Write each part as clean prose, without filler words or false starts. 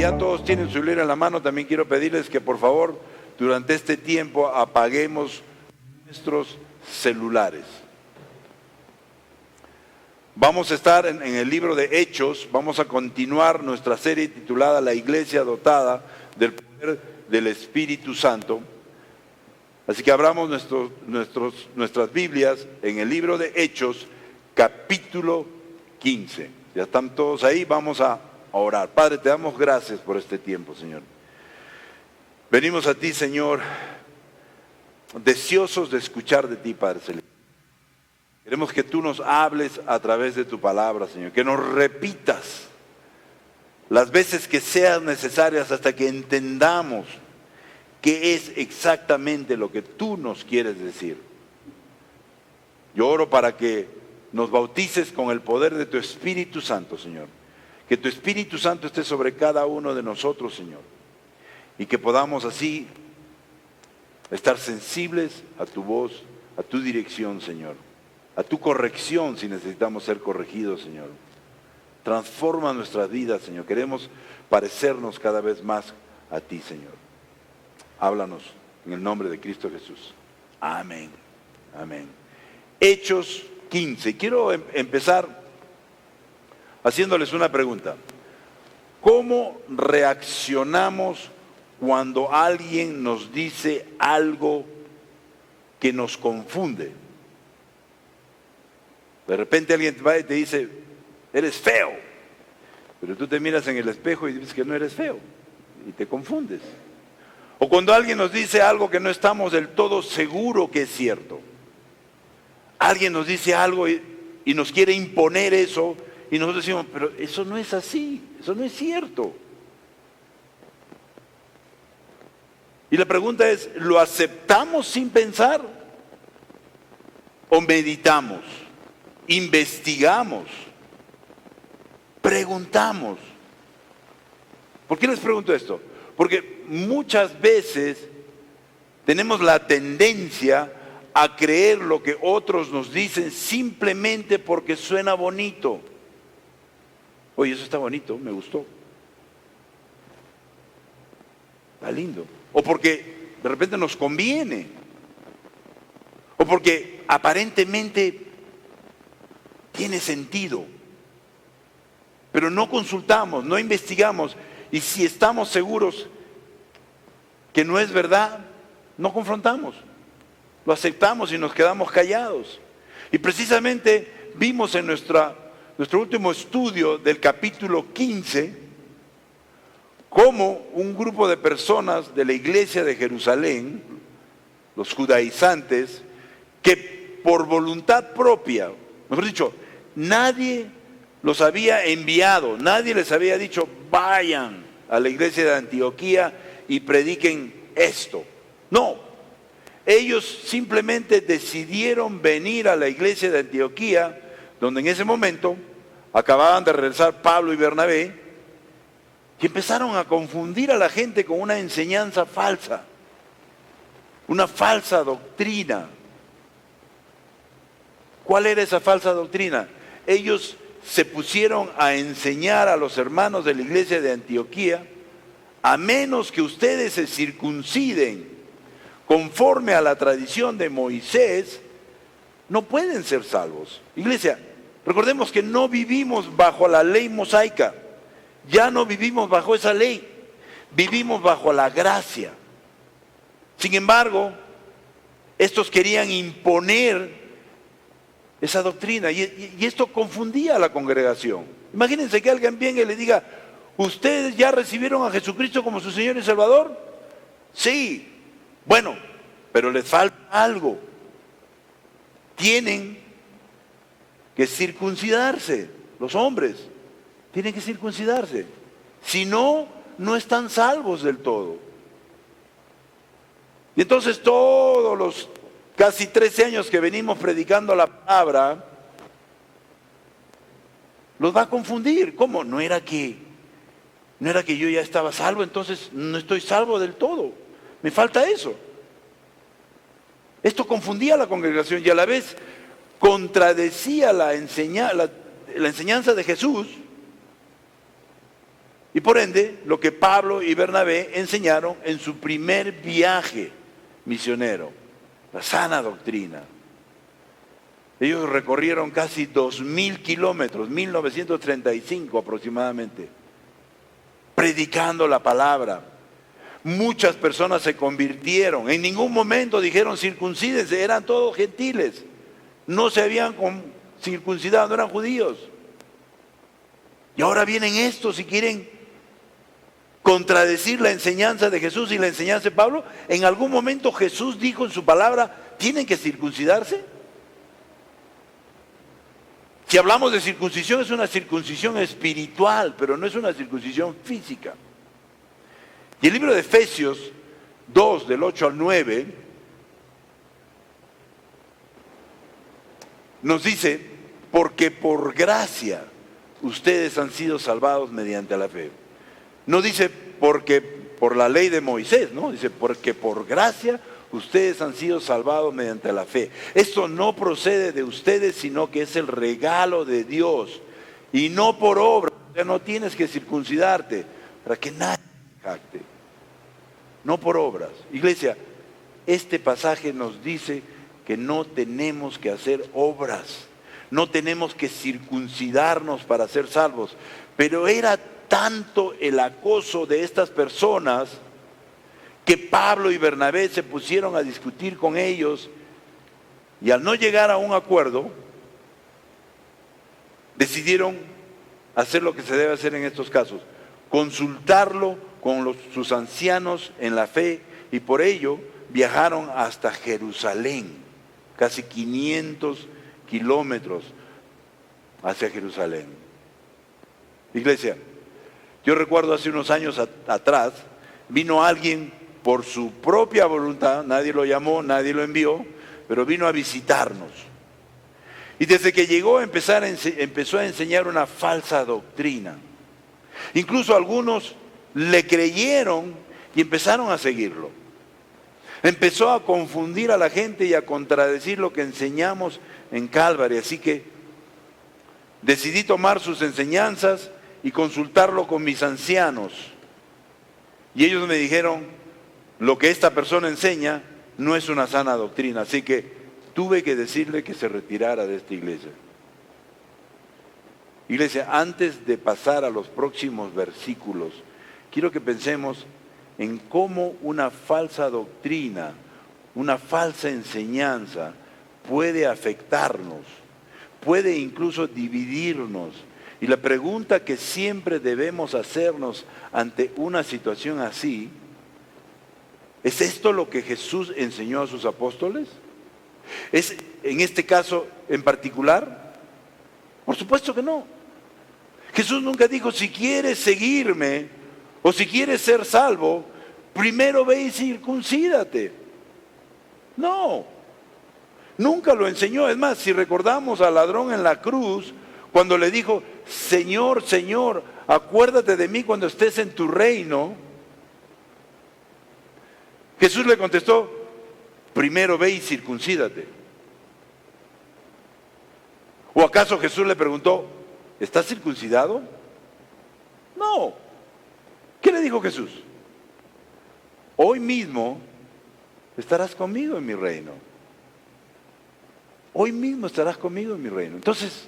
ya todos tienen su Biblia en la mano, también quiero pedirles que por favor durante este tiempo apaguemos nuestros celulares. Vamos a estar en el libro de Hechos, vamos a continuar nuestra serie titulada La Iglesia dotada del poder del Espíritu Santo. Así que abramos nuestras Biblias en el libro de Hechos, capítulo 15. Ya están todos ahí, vamos a orar. Padre, te damos gracias por este tiempo, Señor. Venimos a ti, Señor, deseosos de escuchar de ti, Padre Celestial. Queremos que tú nos hables a través de tu palabra, Señor, que nos repitas las veces que sean necesarias hasta que entendamos qué es exactamente lo que tú nos quieres decir. Yo oro para que nos bautices con el poder de tu Espíritu Santo, Señor. Que tu Espíritu Santo esté sobre cada uno de nosotros, Señor. Y que podamos así estar sensibles a tu voz, a tu dirección, Señor. A tu corrección si necesitamos ser corregidos, Señor. Transforma nuestras vidas, Señor. Queremos parecernos cada vez más a ti, Señor. Háblanos en el nombre de Cristo Jesús. Amén. Amén. Hechos 15. Quiero empezar haciéndoles una pregunta. ¿Cómo reaccionamos cuando alguien nos dice algo que nos confunde? De repente alguien va y te dice, eres feo. Pero tú te miras en el espejo y dices que no eres feo. Y te confundes. O cuando alguien nos dice algo que no estamos del todo seguros que es cierto. Alguien nos dice algo y nos quiere imponer eso. Y nosotros decimos, pero eso no es así. Eso no es cierto. Y la pregunta es, ¿lo aceptamos sin pensar? ¿O meditamos? Investigamos, preguntamos. ¿Por qué les pregunto esto? Porque muchas veces tenemos la tendencia a creer lo que otros nos dicen simplemente porque suena bonito. Oye, eso está bonito, me gustó. Está lindo. O porque de repente nos conviene. O porque aparentemente tiene sentido, pero no consultamos, no investigamos, y si estamos seguros que no es verdad, no confrontamos, lo aceptamos y nos quedamos callados. Y precisamente vimos en nuestro último estudio del capítulo 15, cómo un grupo de personas de la iglesia de Jerusalén, los judaizantes, que por voluntad propia, mejor dicho, nadie los había enviado, nadie les había dicho, vayan a la iglesia de Antioquía y prediquen esto. No, ellos simplemente decidieron venir a la iglesia de Antioquía, donde en ese momento acababan de regresar Pablo y Bernabé, y empezaron a confundir a la gente con una enseñanza falsa, una falsa doctrina. ¿Cuál era esa falsa doctrina? Ellos se pusieron a enseñar a los hermanos de la iglesia de Antioquía, a menos que ustedes se circunciden conforme a la tradición de Moisés, no pueden ser salvos. Iglesia, recordemos que no vivimos bajo la ley mosaica, ya no vivimos bajo esa ley, vivimos bajo la gracia. Sin embargo, estos querían imponer esa doctrina, y esto confundía a la congregación. Imagínense que alguien venga y le diga, ¿ustedes ya recibieron a Jesucristo como su Señor y Salvador? Sí. Bueno, pero les falta algo. Tienen que circuncidarse, los hombres. Tienen que circuncidarse. Si no, no están salvos del todo. Y entonces todos los casi 13 años que venimos predicando la palabra, los va a confundir. ¿Cómo? No era que yo ya estaba salvo, entonces no estoy salvo del todo. Me falta eso. Esto confundía a la congregación y a la vez contradecía la enseñanza de Jesús, Y por ende, lo que Pablo y Bernabé enseñaron en su primer viaje misionero, la sana doctrina. Ellos recorrieron casi 2.000 kilómetros, 1935 aproximadamente, predicando la palabra. Muchas personas se convirtieron. En ningún momento dijeron circuncídense, eran todos gentiles. No se habían circuncidado, no eran judíos. Y ahora vienen estos y quieren contradecir la enseñanza de Jesús y la enseñanza de Pablo. En algún momento Jesús dijo en su palabra, ¿tienen que circuncidarse? Si hablamos de circuncisión, es una circuncisión espiritual, pero no es una circuncisión física. Y el libro de Efesios 2, del 8 al 9, nos dice, porque por gracia ustedes han sido salvados mediante la fe. No dice porque por la ley de Moisés, ¿no? Dice porque por gracia ustedes han sido salvados mediante la fe. Esto no procede de ustedes, sino que es el regalo de Dios. Y no por obra. O sea, no tienes que circuncidarte para que nadie te jacte. No por obras. Iglesia, este pasaje nos dice que no tenemos que hacer obras. No tenemos que circuncidarnos para ser salvos. Pero era tanto el acoso de estas personas que Pablo y Bernabé se pusieron a discutir con ellos y al no llegar a un acuerdo, decidieron hacer lo que se debe hacer en estos casos, consultarlo con sus ancianos en la fe, y por ello viajaron hasta Jerusalén, casi 500 kilómetros hacia Jerusalén. Iglesia, yo recuerdo hace unos años atrás, vino alguien por su propia voluntad, nadie lo llamó, nadie lo envió, pero vino a visitarnos. Y desde que llegó empezó a enseñar una falsa doctrina. Incluso algunos le creyeron y empezaron a seguirlo. Empezó a confundir a la gente y a contradecir lo que enseñamos en Calvary. Así que decidí tomar sus enseñanzas y consultarlo con mis ancianos. Y ellos me dijeron, lo que esta persona enseña no es una sana doctrina. Así que tuve que decirle que se retirara de esta iglesia. Iglesia, antes de pasar a los próximos versículos, quiero que pensemos en cómo una falsa doctrina, una falsa enseñanza puede afectarnos, puede incluso dividirnos. Y la pregunta que siempre debemos hacernos ante una situación así, ¿es esto lo que Jesús enseñó a sus apóstoles? ¿Es en este caso en particular? Por supuesto que no. Jesús nunca dijo, si quieres seguirme o si quieres ser salvo, primero ve y circuncídate. No, nunca lo enseñó. Es más, si recordamos al ladrón en la cruz, cuando le dijo, Señor, Señor, acuérdate de mí cuando estés en tu reino, Jesús le contestó, primero ve y circuncídate. ¿O acaso Jesús le preguntó, ¿estás circuncidado? No. ¿Qué le dijo Jesús? Hoy mismo estarás conmigo en mi reino. Hoy mismo estarás conmigo en mi reino. Entonces,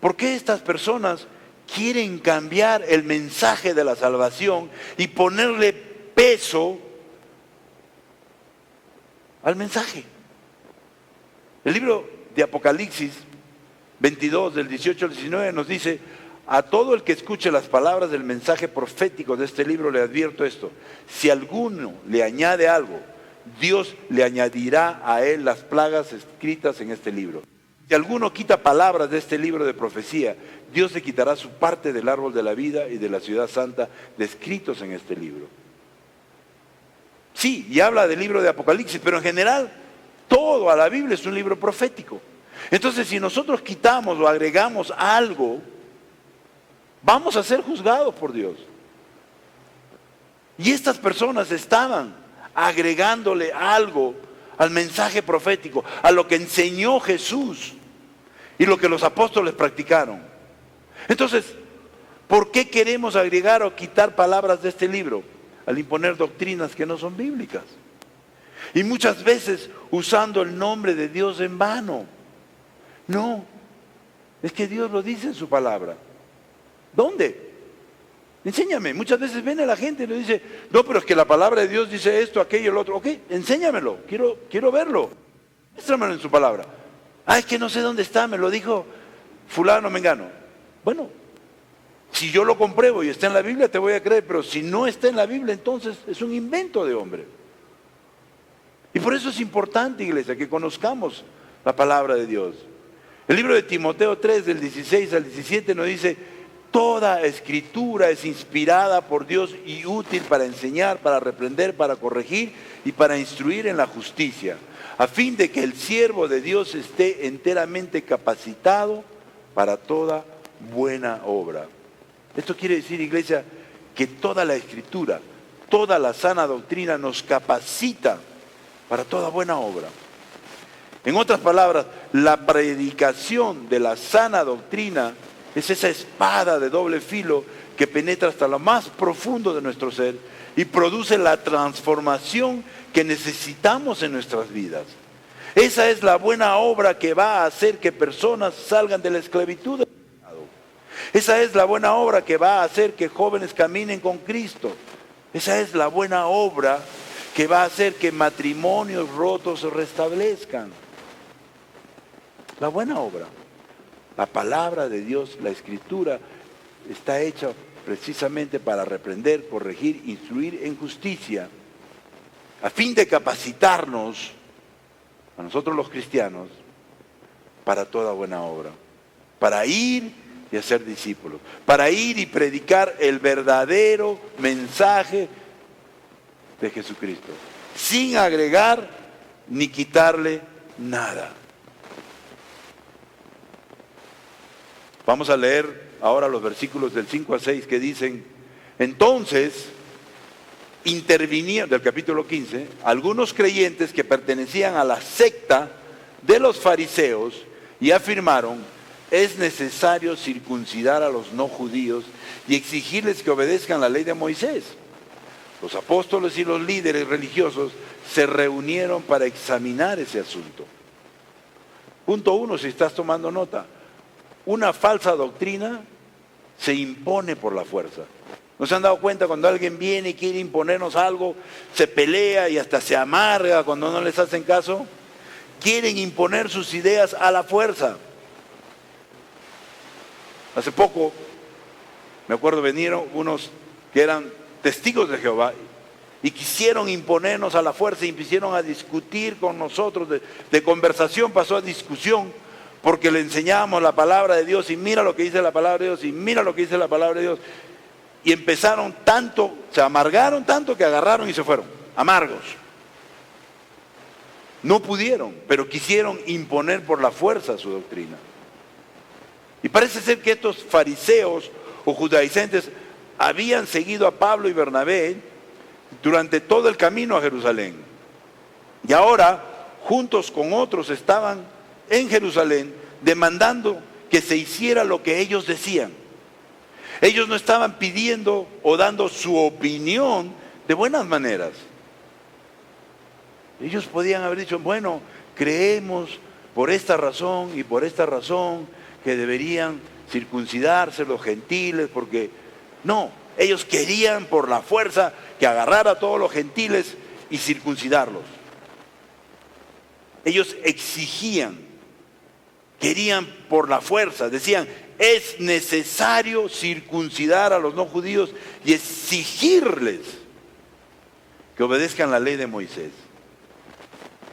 ¿por qué estas personas quieren cambiar el mensaje de la salvación y ponerle peso al mensaje? El libro de Apocalipsis 22, del 18 al 19, nos dice, a todo el que escuche las palabras del mensaje profético de este libro le advierto esto, si alguno le añade algo, Dios le añadirá a él las plagas escritas en este libro. Si alguno quita palabras de este libro de profecía, Dios le quitará su parte del árbol de la vida y de la ciudad santa descritos en este libro. Sí, y habla del libro de Apocalipsis, pero en general todo a la Biblia es un libro profético. Entonces, si nosotros quitamos o agregamos algo, vamos a ser juzgados por Dios. Y estas personas estaban agregándole algo al mensaje profético, a lo que enseñó Jesús y lo que los apóstoles practicaron. Entonces, ¿Por qué queremos agregar o quitar palabras de este libro? Al imponer doctrinas que no son bíblicas. Y muchas veces usando el nombre de Dios en vano. No, es que Dios lo dice en su palabra. ¿Dónde? Enséñame. Muchas veces viene la gente y le dice, no, pero es que la palabra de Dios dice esto, aquello, lo otro. Ok, enséñamelo, quiero verlo. Muéstramelo en su palabra. Es que no sé dónde está, me lo dijo fulano, mengano. Bueno, si yo lo compruebo y está en la Biblia, te voy a creer, pero si no está en la Biblia, entonces es un invento de hombre. Y por eso es importante, iglesia, que conozcamos la palabra de Dios. El libro de Timoteo 3, del 16 al 17, nos dice, toda escritura es inspirada por Dios y útil para enseñar, para reprender, para corregir y para instruir en la justicia, a fin de que el siervo de Dios esté enteramente capacitado para toda buena obra. Esto quiere decir, iglesia, que toda la escritura, toda la sana doctrina nos capacita para toda buena obra. En otras palabras, la predicación de la sana doctrina es esa espada de doble filo que penetra hasta lo más profundo de nuestro ser y produce la transformación que necesitamos en nuestras vidas. Esa es la buena obra que va a hacer que personas salgan de la esclavitud del pecado. Esa es la buena obra que va a hacer que jóvenes caminen con Cristo. Esa es la buena obra que va a hacer que matrimonios rotos se restablezcan. La buena obra. La palabra de Dios, la escritura, está hecha precisamente para reprender, corregir, instruir en justicia, a fin de capacitarnos, a nosotros los cristianos, para toda buena obra, para ir y hacer discípulos, para ir y predicar el verdadero mensaje de Jesucristo, sin agregar ni quitarle nada. Vamos a leer ahora los versículos del 5 al 6 que dicen, entonces intervinieron, del capítulo 15, algunos creyentes que pertenecían a la secta de los fariseos y afirmaron, es necesario circuncidar a los no judíos y exigirles que obedezcan la ley de Moisés. Los apóstoles y los líderes religiosos se reunieron para examinar ese asunto. Punto 1, si estás tomando nota. Una falsa doctrina se impone por la fuerza. ¿No se han dado cuenta cuando alguien viene y quiere imponernos algo, se pelea y hasta se amarga cuando no les hacen caso? Quieren imponer sus ideas a la fuerza. Hace poco, me acuerdo, vinieron unos que eran testigos de Jehová y quisieron imponernos a la fuerza y empezaron a discutir con nosotros. De conversación pasó a discusión, porque le enseñábamos la palabra de Dios y mira lo que dice la palabra de Dios y mira lo que dice la palabra de Dios. Y empezaron tanto, se amargaron tanto que agarraron y se fueron, amargos. No pudieron, pero quisieron imponer por la fuerza su doctrina. Y parece ser que estos fariseos o judaizantes habían seguido a Pablo y Bernabé durante todo el camino a Jerusalén. Y ahora, juntos con otros, estaban en Jerusalén demandando que se hiciera lo que ellos decían. Ellos no estaban pidiendo o dando su opinión de buenas maneras. Ellos podían haber dicho, bueno, creemos por esta razón y por esta razón que deberían circuncidarse los gentiles, porque no, ellos querían por la fuerza que agarrara a todos los gentiles y circuncidarlos. Ellos exigían, querían por la fuerza, decían, es necesario circuncidar a los no judíos y exigirles que obedezcan la ley de Moisés.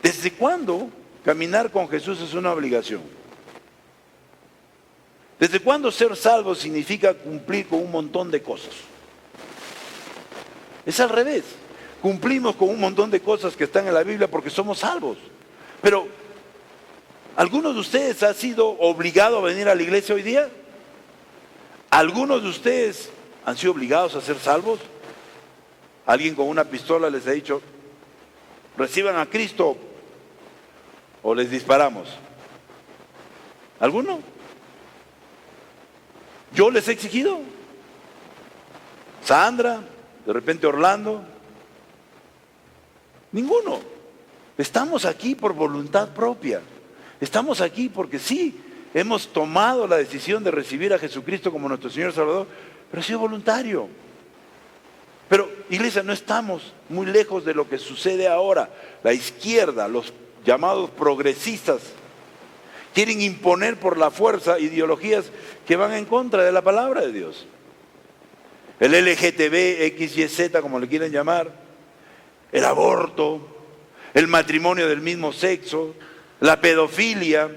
¿Desde cuándo caminar con Jesús es una obligación? ¿Desde cuándo ser salvo significa cumplir con un montón de cosas? Es al revés. Cumplimos con un montón de cosas que están en la Biblia porque somos salvos. Pero, ¿algunos de ustedes han sido obligados a venir a la iglesia hoy día? ¿Algunos de ustedes han sido obligados a ser salvos? Alguien con una pistola les ha dicho, reciban a Cristo o les disparamos. ¿Alguno? ¿Yo les he exigido? Sandra, de repente Orlando. Ninguno. Estamos aquí por voluntad propia. Estamos aquí porque sí, hemos tomado la decisión de recibir a Jesucristo como nuestro Señor y Salvador, pero ha sido voluntario. Pero, iglesia, no estamos muy lejos de lo que sucede ahora. La izquierda, los llamados progresistas, quieren imponer por la fuerza ideologías que van en contra de la palabra de Dios. El LGTB, XYZ, como le quieren llamar, el aborto, el matrimonio del mismo sexo, la pedofilia,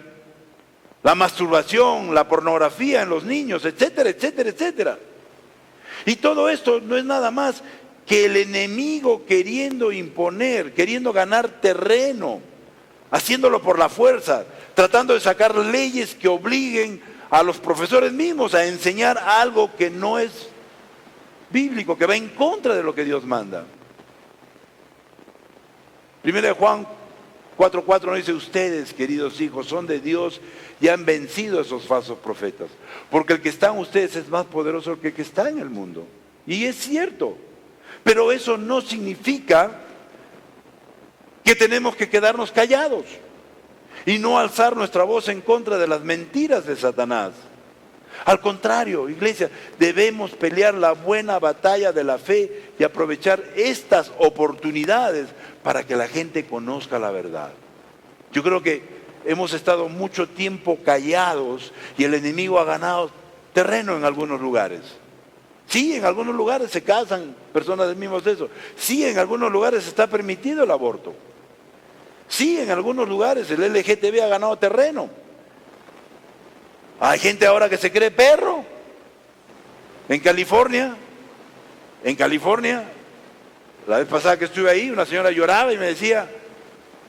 la masturbación, la pornografía en los niños, etcétera, etcétera, etcétera. Y todo esto no es nada más que el enemigo queriendo imponer, queriendo ganar terreno, haciéndolo por la fuerza, tratando de sacar leyes que obliguen a los profesores mismos a enseñar algo que no es bíblico, que va en contra de lo que Dios manda. Primera de Juan 4:4 nos dice: ustedes, queridos hijos, son de Dios y han vencido a esos falsos profetas, porque el que está en ustedes es más poderoso que el que está en el mundo. Y es cierto, pero eso no significa que tenemos que quedarnos callados y no alzar nuestra voz en contra de las mentiras de Satanás. Al contrario, iglesia, debemos pelear la buena batalla de la fe y aprovechar estas oportunidades para que la gente conozca la verdad. Yo creo que hemos estado mucho tiempo callados y el enemigo ha ganado terreno en algunos lugares. Sí, en algunos lugares se casan personas del mismo sexo. Sí, en algunos lugares está permitido el aborto. Sí, en algunos lugares el LGTB ha ganado terreno. Hay gente ahora que se cree perro. En California, la vez pasada que estuve ahí, una señora lloraba y me decía: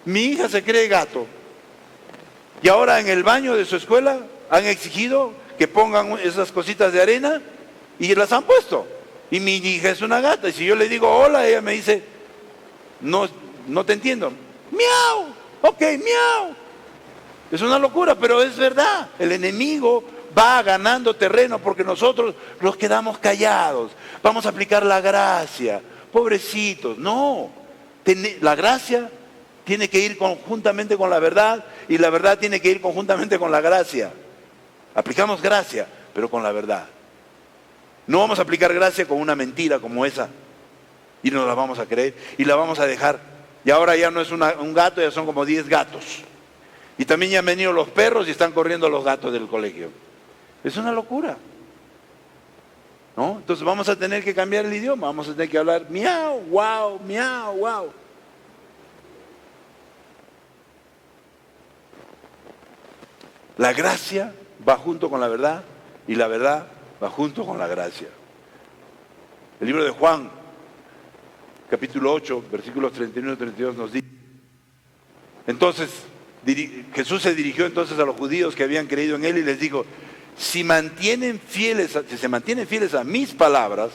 mi hija se cree gato. Y ahora en el baño de su escuela han exigido que pongan esas cositas de arena y las han puesto. Y mi hija es una gata. Y si yo le digo hola, ella me dice: no te entiendo. Miau, ok, miau. Es una locura, pero es verdad. El enemigo va ganando terreno porque nosotros nos quedamos callados. Vamos a aplicar la gracia. Pobrecitos, no. La gracia tiene que ir conjuntamente con la verdad y la verdad tiene que ir conjuntamente con la gracia. Aplicamos gracia, pero con la verdad. No vamos a aplicar gracia con una mentira como esa y nos la vamos a creer y la vamos a dejar. Y ahora ya no es un gato, ya son como 10 gatos. Y también ya han venido los perros y están corriendo los gatos del colegio. Es una locura, ¿no? Entonces vamos a tener que cambiar el idioma, vamos a tener que hablar miau, wow, miau, wow. La gracia va junto con la verdad y la verdad va junto con la gracia. El libro de Juan, capítulo 8, versículos 31 y 32 nos dice: entonces Jesús se dirigió entonces a los judíos que habían creído en él y les dijo: si se mantienen fieles a mis palabras,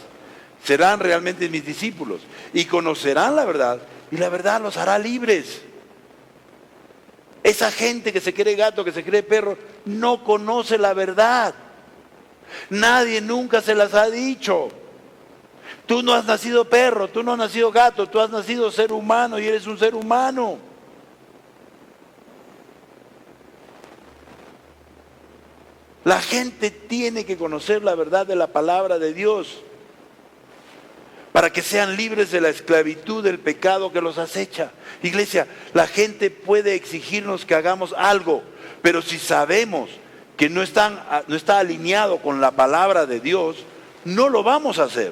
serán realmente mis discípulos y conocerán la verdad y la verdad los hará libres. Esa gente que se cree gato, que se cree perro, no conoce la verdad. Nadie nunca se las ha dicho. Tú no has nacido perro, tú no has nacido gato, tú has nacido ser humano y eres un ser humano. La gente tiene que conocer la verdad de la palabra de Dios para que sean libres de la esclavitud del pecado que los acecha. Iglesia, la gente puede exigirnos que hagamos algo, pero si sabemos que no está alineado con la palabra de Dios, no lo vamos a hacer.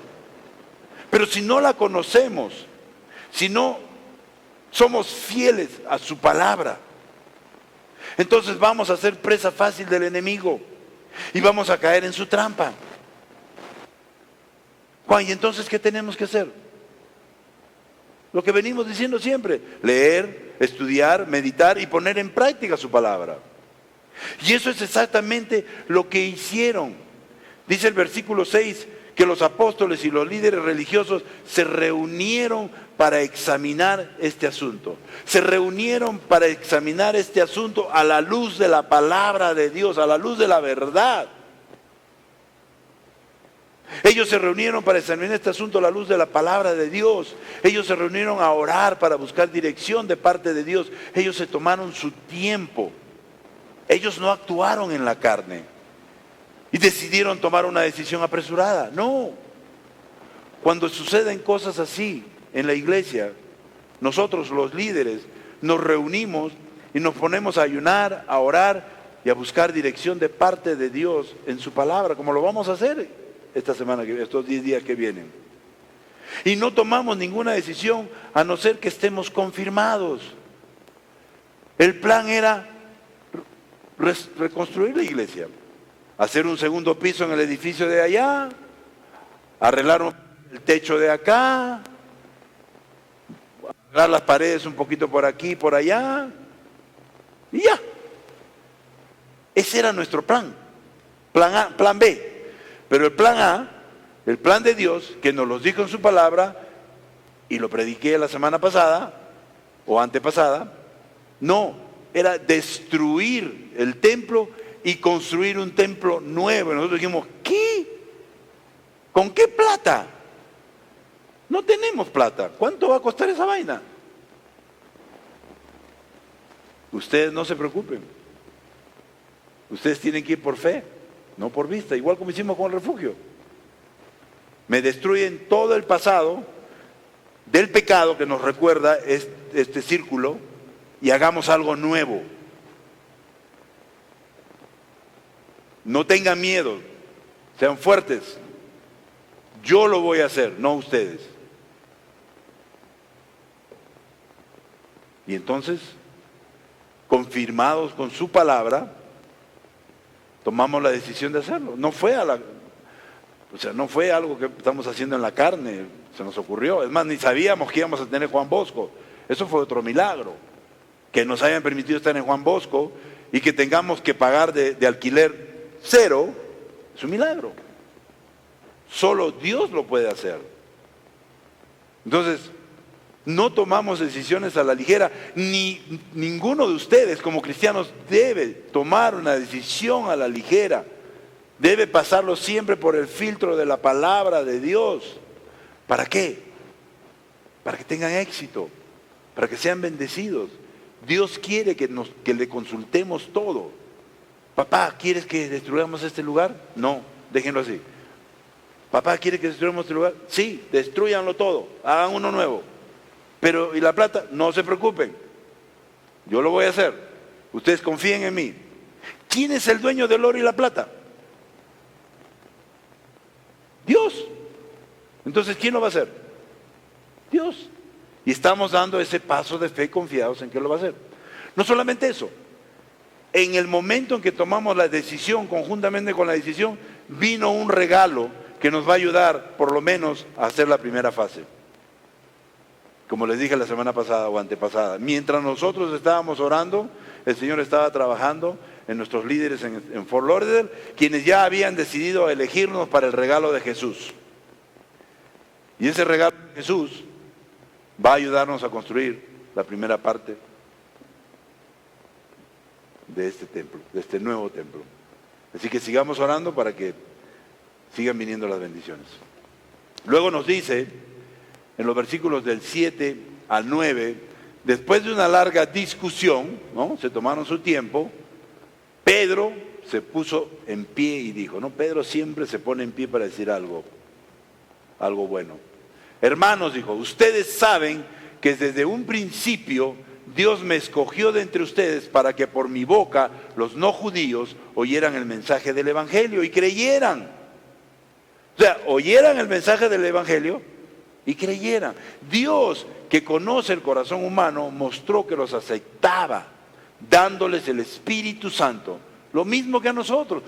Pero si no la conocemos, si no somos fieles a su palabra, entonces vamos a ser presa fácil del enemigo y vamos a caer en su trampa. Juan, ¿y entonces qué tenemos que hacer? Lo que venimos diciendo siempre: leer, estudiar, meditar y poner en práctica su palabra. Y eso es exactamente lo que hicieron. Dice el versículo 6 que los apóstoles y los líderes religiosos se reunieron para examinar este asunto. Se reunieron para examinar este asunto a la luz de la palabra de Dios, a la luz de la verdad. Ellos se reunieron para examinar este asunto a la luz de la palabra de Dios. Ellos se reunieron a orar para buscar dirección de parte de Dios. Ellos se tomaron su tiempo. Ellos no actuaron en la carne y decidieron tomar una decisión apresurada. No. Cuando suceden cosas así en la iglesia, nosotros los líderes nos reunimos y nos ponemos a ayunar, a orar y a buscar dirección de parte de Dios en su palabra, como lo vamos a hacer esta semana, estos 10 días que vienen. Y no tomamos ninguna decisión a no ser que estemos confirmados. El plan era reconstruir la iglesia, hacer un segundo piso en el edificio de allá, arreglar el techo de acá, arreglar las paredes un poquito por aquí, por allá, y ya. Ese era nuestro plan. Plan A, plan B. Pero el plan A, el plan de Dios, que nos lo dijo en su palabra, y lo prediqué la semana pasada, o antepasada, no, era destruir el templo y construir un templo nuevo. Y nosotros dijimos, ¿qué? ¿Con qué plata? No tenemos plata. ¿Cuánto va a costar esa vaina? Ustedes no se preocupen. Ustedes tienen que ir por fe, no por vista, igual como hicimos con el refugio. Me destruyen todo el pasado del pecado que nos recuerda este círculo y hagamos algo nuevo. No tengan miedo, sean fuertes. Yo lo voy a hacer, no ustedes. Y entonces, confirmados con su palabra, tomamos la decisión de hacerlo. No fue no fue algo que estamos haciendo en la carne, se nos ocurrió. Es más, ni sabíamos que íbamos a tener Juan Bosco. Eso fue otro milagro. Que nos hayan permitido estar en Juan Bosco y que tengamos que pagar de alquiler 0, es un milagro. Solo Dios lo puede hacer. Entonces, no tomamos decisiones a la ligera, ni ninguno de ustedes como cristianos debe tomar una decisión a la ligera. Debe pasarlo siempre por el filtro de la palabra de Dios. ¿Para qué? Para que tengan éxito, para que sean bendecidos. Dios quiere que le consultemos todo. Papá, ¿quieres que destruyamos este lugar? No, déjenlo así. Papá, ¿quiere que destruyamos este lugar? Sí, destruyanlo todo, hagan uno nuevo. Pero, ¿y la plata? No se preocupen. Yo lo voy a hacer. Ustedes confíen en mí. ¿Quién es el dueño del oro y la plata? Dios. Entonces, ¿quién lo va a hacer? Dios. Y estamos dando ese paso de fe confiados en que lo va a hacer. No solamente eso. En el momento en que tomamos la decisión, conjuntamente con la decisión, vino un regalo que nos va a ayudar, por lo menos, a hacer la primera fase. Como les dije la semana pasada o antepasada, mientras nosotros estábamos orando, el Señor estaba trabajando en nuestros líderes en Fort Lauderdale, quienes ya habían decidido elegirnos para el regalo de Jesús. Y ese regalo de Jesús va a ayudarnos a construir la primera parte de este templo, de este nuevo templo. Así que sigamos orando para que sigan viniendo las bendiciones. Luego nos dice, en los versículos del 7 al 9, después de una larga discusión, ¿no? Se tomaron su tiempo, Pedro se puso en pie y dijo, ¿no? Pedro siempre se pone en pie para decir algo bueno. Hermanos, dijo, ustedes saben que desde un principio Dios me escogió de entre ustedes para que por mi boca los no judíos oyeran el mensaje del Evangelio y creyeran. O sea, oyeran el mensaje del Evangelio y creyeran. Dios, que conoce el corazón humano, mostró que los aceptaba, dándoles el Espíritu Santo. Lo mismo que a nosotros,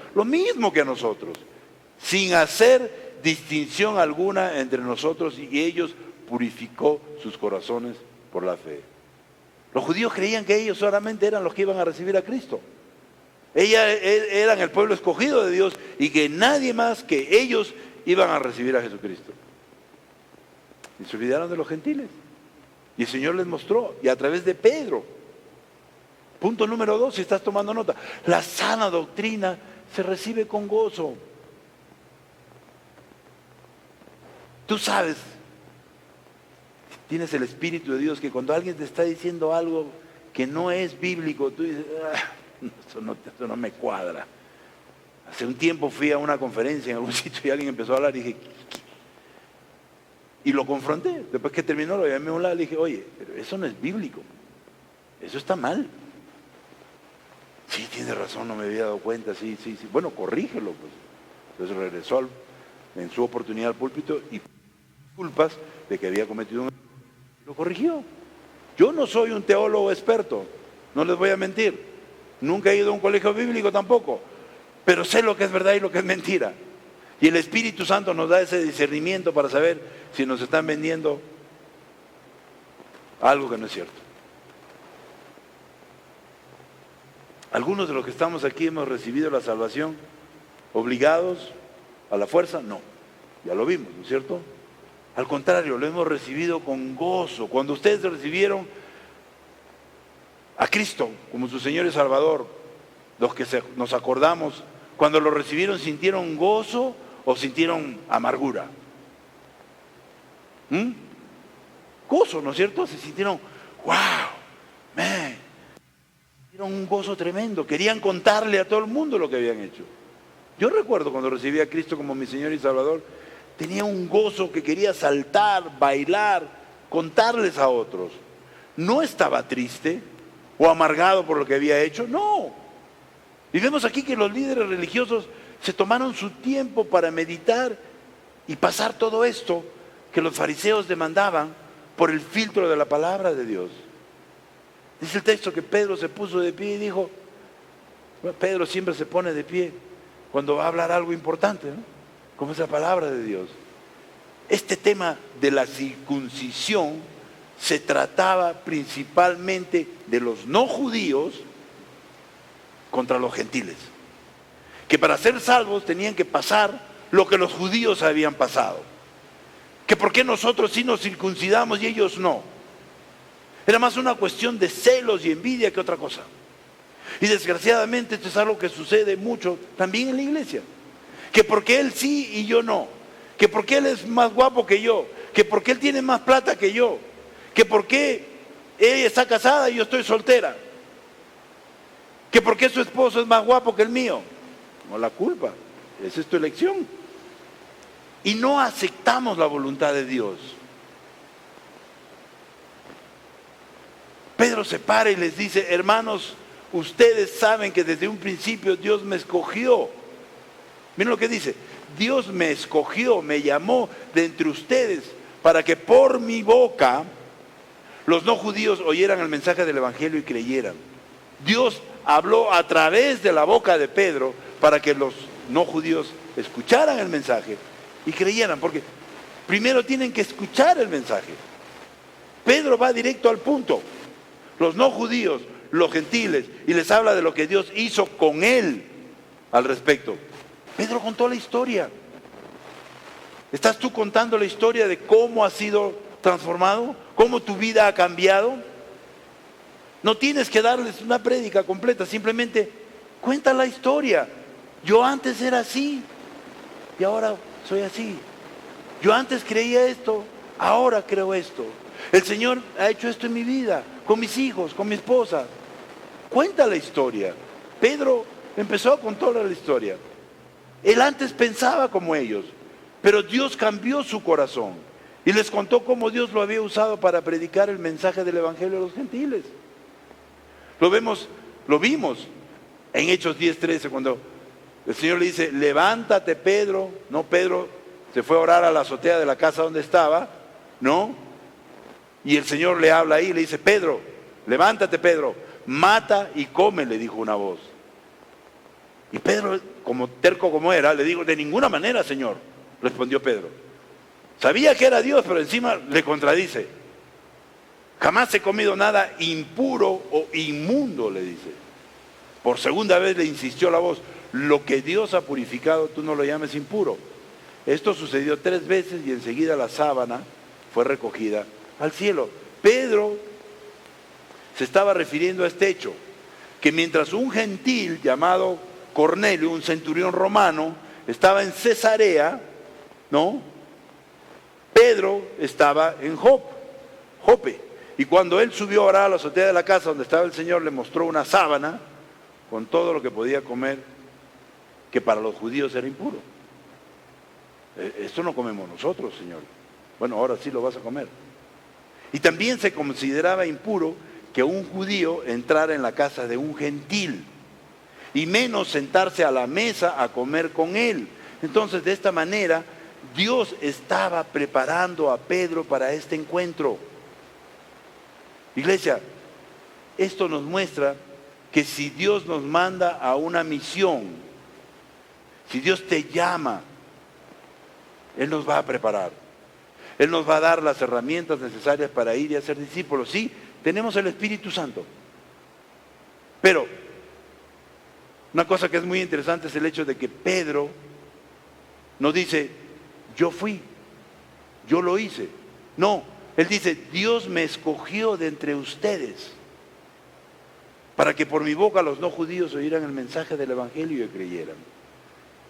sin hacer distinción alguna entre nosotros y ellos, purificó sus corazones por la fe. Los judíos creían que ellos solamente eran los que iban a recibir a Cristo. Eran el pueblo escogido de Dios y que nadie más que ellos iban a recibir a Jesucristo. Y se olvidaron de los gentiles. Y el Señor les mostró, y a través de Pedro. Punto número 2, si estás tomando nota. La sana doctrina se recibe con gozo. Tú sabes, tienes el Espíritu de Dios, que cuando alguien te está diciendo algo que no es bíblico, tú dices, esto no me cuadra. Hace un tiempo fui a una conferencia en algún sitio y alguien empezó a hablar y dije, y lo confronté. Después que terminó lo llamé a un lado y le dije, oye, pero eso no es bíblico, eso está mal. Sí, tiene razón, no me había dado cuenta, sí. Bueno, corrígelo, pues. Entonces regresó en su oportunidad al púlpito y disculpas de que había cometido un error. Lo corrigió. Yo no soy un teólogo experto, no les voy a mentir. Nunca he ido a un colegio bíblico tampoco, pero sé lo que es verdad y lo que es mentira. Y el Espíritu Santo nos da ese discernimiento para saber si nos están vendiendo algo que no es cierto. Algunos de los que estamos aquí hemos recibido la salvación obligados a la fuerza, no. Ya lo vimos, ¿no es cierto? Al contrario, lo hemos recibido con gozo. Cuando ustedes recibieron a Cristo como su Señor y Salvador, los que nos acordamos, cuando lo recibieron, ¿sintieron gozo o sintieron amargura? Gozo, ¿no es cierto? Se sintieron, wow, man, sintieron un gozo tremendo. Querían contarle a todo el mundo lo que habían hecho. Yo recuerdo cuando recibí a Cristo como mi Señor y Salvador, tenía un gozo que quería saltar, bailar, contarles a otros. No estaba triste o amargado por lo que había hecho, no. Y vemos aquí que los líderes religiosos se tomaron su tiempo para meditar y pasar todo esto que los fariseos demandaban por el filtro de la palabra de Dios. Dice el texto que Pedro se puso de pie y dijo, bueno, Pedro siempre se pone de pie cuando va a hablar algo importante, ¿no? Como es la palabra de Dios. Este tema de la circuncisión se trataba principalmente de los no judíos contra los gentiles, que para ser salvos tenían que pasar lo que los judíos habían pasado, que por qué nosotros sí nos circuncidamos y ellos no. Era más una cuestión de celos y envidia que otra cosa. Y desgraciadamente esto es algo que sucede mucho también en la iglesia, que porque él sí y yo no, que porque él es más guapo que yo, que porque él tiene más plata que yo, que porque ella está casada y yo estoy soltera, que porque su esposo es más guapo que el mío. No, la culpa, esa es tu elección. Y no aceptamos la voluntad de Dios. Pedro se para y les dice, hermanos, ustedes saben que desde un principio Dios me escogió. Miren lo que dice, Dios me escogió, me llamó de entre ustedes para que por mi boca los no judíos oyeran el mensaje del Evangelio y creyeran. Dios habló a través de la boca de Pedro para que los no judíos escucharan el mensaje y creyeran, porque primero tienen que escuchar el mensaje. Pedro va directo al punto. Los no judíos, los gentiles, y les habla de lo que Dios hizo con él al respecto. Pedro contó la historia. ¿Estás tú contando la historia de cómo has sido transformado? ¿Cómo tu vida ha cambiado? No tienes que darles una prédica completa, simplemente cuenta la historia. Yo antes era así y ahora soy así. Yo antes creía esto, ahora creo esto. El Señor ha hecho esto en mi vida, con mis hijos, con mi esposa. Cuenta la historia. Pedro empezó a contar la historia. Él antes pensaba como ellos, pero Dios cambió su corazón y les contó cómo Dios lo había usado para predicar el mensaje del Evangelio a los gentiles. Lo vimos en Hechos 10:13, cuando el Señor le dice, levántate Pedro. No, Pedro se fue a orar a la azotea de la casa donde estaba, ¿no? Y el Señor le habla ahí y le dice, Pedro, levántate Pedro, mata y come, le dijo una voz. Y Pedro, como terco como era, le dijo, de ninguna manera, Señor, respondió Pedro. Sabía que era Dios, pero encima le contradice. Jamás he comido nada impuro o inmundo, le dice. Por segunda vez le insistió la voz, lo que Dios ha purificado, tú no lo llames impuro. Esto sucedió 3 veces y enseguida la sábana fue recogida al cielo. Pedro se estaba refiriendo a este hecho, que mientras un gentil llamado Cornelio, un centurión romano, estaba en Cesarea, ¿no? Pedro estaba en Jope. Y cuando él subió a orar a la azotea de la casa donde estaba el Señor, le mostró una sábana con todo lo que podía comer, que para los judíos era impuro. Esto no comemos nosotros, Señor. Bueno, ahora sí lo vas a comer. Y también se consideraba impuro que un judío entrara en la casa de un gentil, y menos sentarse a la mesa a comer con él. Entonces, de esta manera, Dios estaba preparando a Pedro para este encuentro. Iglesia, esto nos muestra que si Dios nos manda a una misión, si Dios te llama, Él nos va a preparar. Él nos va a dar las herramientas necesarias para ir y hacer discípulos. Sí, tenemos el Espíritu Santo. Pero una cosa que es muy interesante es el hecho de que Pedro no dice, yo fui, yo lo hice. No, él dice, Dios me escogió de entre ustedes para que por mi boca los no judíos oyeran el mensaje del Evangelio y creyeran.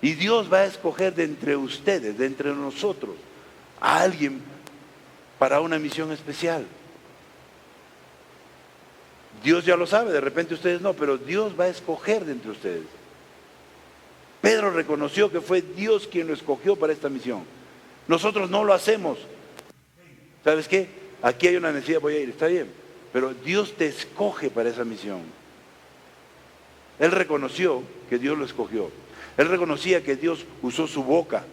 Y Dios va a escoger de entre ustedes, de entre nosotros, a alguien para una misión especial. Dios ya lo sabe, de repente ustedes no, pero Dios va a escoger de entre ustedes. Pedro reconoció que fue Dios quien lo escogió para esta misión. Nosotros no lo hacemos. ¿Sabes qué? Aquí hay una necesidad, voy a ir, está bien. Pero Dios te escoge para esa misión. Él reconoció que Dios lo escogió. Él reconocía que Dios usó su boca.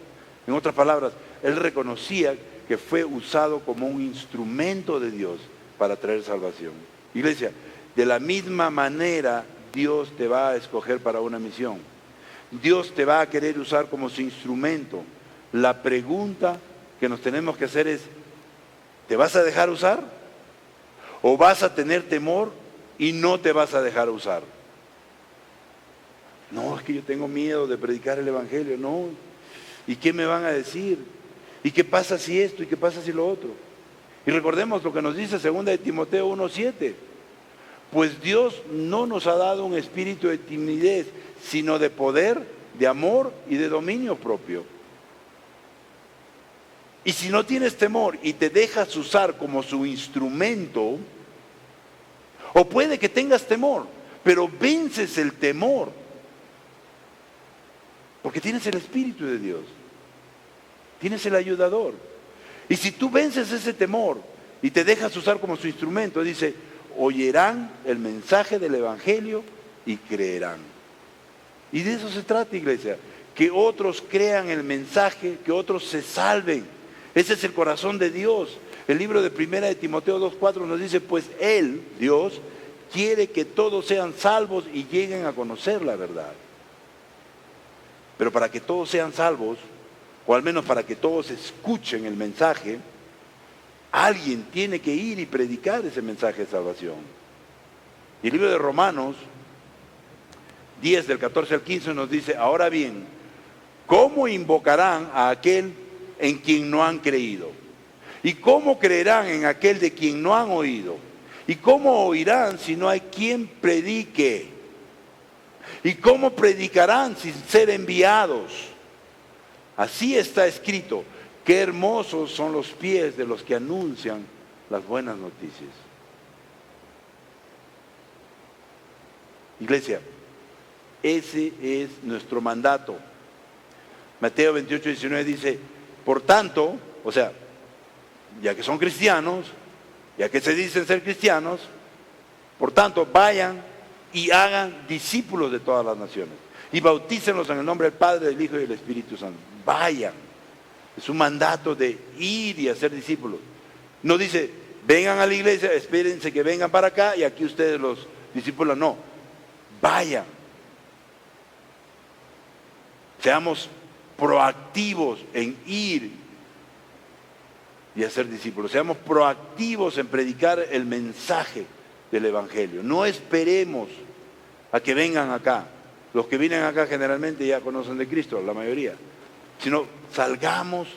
En otras palabras, él reconocía que fue usado como un instrumento de Dios para traer salvación. Iglesia, de la misma manera Dios te va a escoger para una misión. Dios te va a querer usar como su instrumento. La pregunta que nos tenemos que hacer es, ¿te vas a dejar usar? ¿O vas a tener temor y no te vas a dejar usar? No, es que yo tengo miedo de predicar el Evangelio. No. ¿Y qué me van a decir? ¿Y qué pasa si esto? ¿Y qué pasa si lo otro? Y recordemos lo que nos dice 2 de Timoteo 1:7. Pues Dios no nos ha dado un espíritu de timidez, sino de poder, de amor y de dominio propio. Y si no tienes temor y te dejas usar como su instrumento, o puede que tengas temor, pero vences el temor, porque tienes el Espíritu de Dios, tienes el ayudador. Y si tú vences ese temor y te dejas usar como su instrumento, dice, oirán el mensaje del Evangelio y creerán. Y de eso se trata, iglesia, que otros crean el mensaje, que otros se salven. Ese es el corazón de Dios. El libro de 1 de Timoteo 2:4 nos dice, pues Él, Dios, quiere que todos sean salvos y lleguen a conocer la verdad. Pero para que todos sean salvos, o al menos para que todos escuchen el mensaje, alguien tiene que ir y predicar ese mensaje de salvación. Y el libro de Romanos 10, del 14 al 15 nos dice, ahora bien, ¿cómo invocarán a aquel en quien no han creído? ¿Y cómo creerán en aquel de quien no han oído? ¿Y cómo oirán si no hay quien predique? ¿Y cómo predicarán sin ser enviados? Así está escrito, qué hermosos son los pies de los que anuncian las buenas noticias. Iglesia, ese es nuestro mandato. Mateo 28:19 dice, por tanto, o sea, ya que son cristianos, ya que se dicen ser cristianos, por tanto, vayan y hagan discípulos de todas las naciones y bautícenlos en el nombre del Padre, del Hijo y del Espíritu Santo. Vayan. Es un mandato de ir y hacer discípulos. No dice, vengan a la iglesia, espérense que vengan para acá y aquí ustedes los discípulos. No, vayan. Seamos proactivos en ir y hacer discípulos. Seamos proactivos en predicar el mensaje del Evangelio. No esperemos a que vengan acá. Los que vienen acá generalmente ya conocen de Cristo, la mayoría. Sino salgamos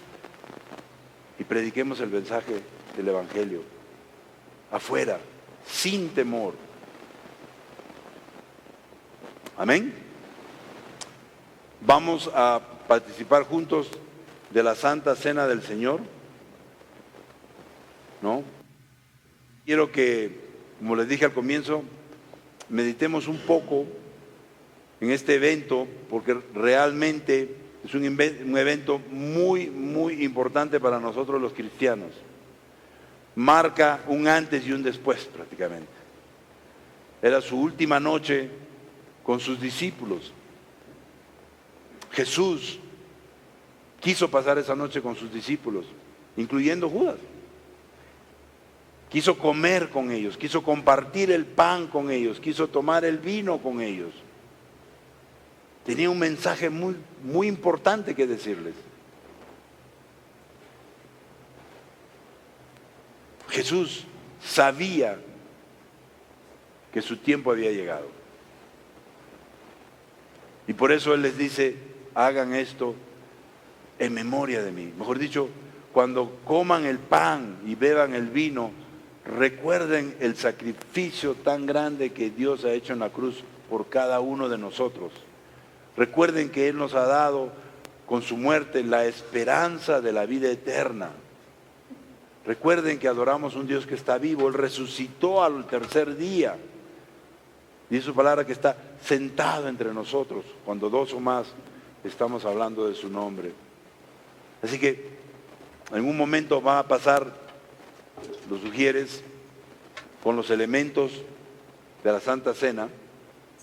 y prediquemos el mensaje del Evangelio afuera, sin temor. Amén. Vamos a participar juntos de la Santa Cena del Señor. ¿no? Quiero que, como les dije al comienzo, meditemos un poco en este evento, porque realmente es un evento muy, muy importante para nosotros los cristianos. Marca un antes y un después prácticamente. Era su última noche con sus discípulos. Jesús quiso pasar esa noche con sus discípulos, incluyendo Judas. Quiso comer con ellos, quiso compartir el pan con ellos, quiso tomar el vino con ellos. Tenía un mensaje muy, muy importante que decirles. Jesús sabía que su tiempo había llegado. Y por eso Él les dice, hagan esto en memoria de mí. Mejor dicho, cuando coman el pan y beban el vino, recuerden el sacrificio tan grande que Dios ha hecho en la cruz por cada uno de nosotros. Recuerden que Él nos ha dado con su muerte la esperanza de la vida eterna. Recuerden que adoramos un Dios que está vivo. Él resucitó al tercer día. Dice su palabra que está sentado entre nosotros cuando dos o más estamos hablando de su nombre. Así que en un momento va a pasar los sugieres con los elementos de la Santa Cena.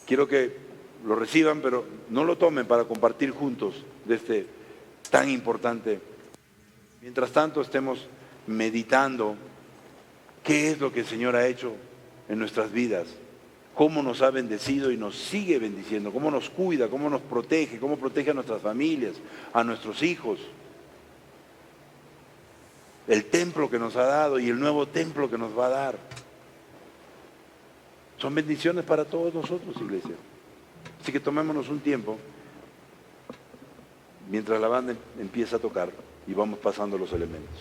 Quiero que lo reciban, pero no lo tomen para compartir juntos de este tan importante. Mientras tanto estemos meditando qué es lo que el Señor ha hecho en nuestras vidas, cómo nos ha bendecido y nos sigue bendiciendo, cómo nos cuida, cómo nos protege, cómo protege a nuestras familias, a nuestros hijos. El templo que nos ha dado y el nuevo templo que nos va a dar. Son bendiciones para todos nosotros, iglesia. Así que tomémonos un tiempo mientras la banda empieza a tocar y vamos pasando los elementos.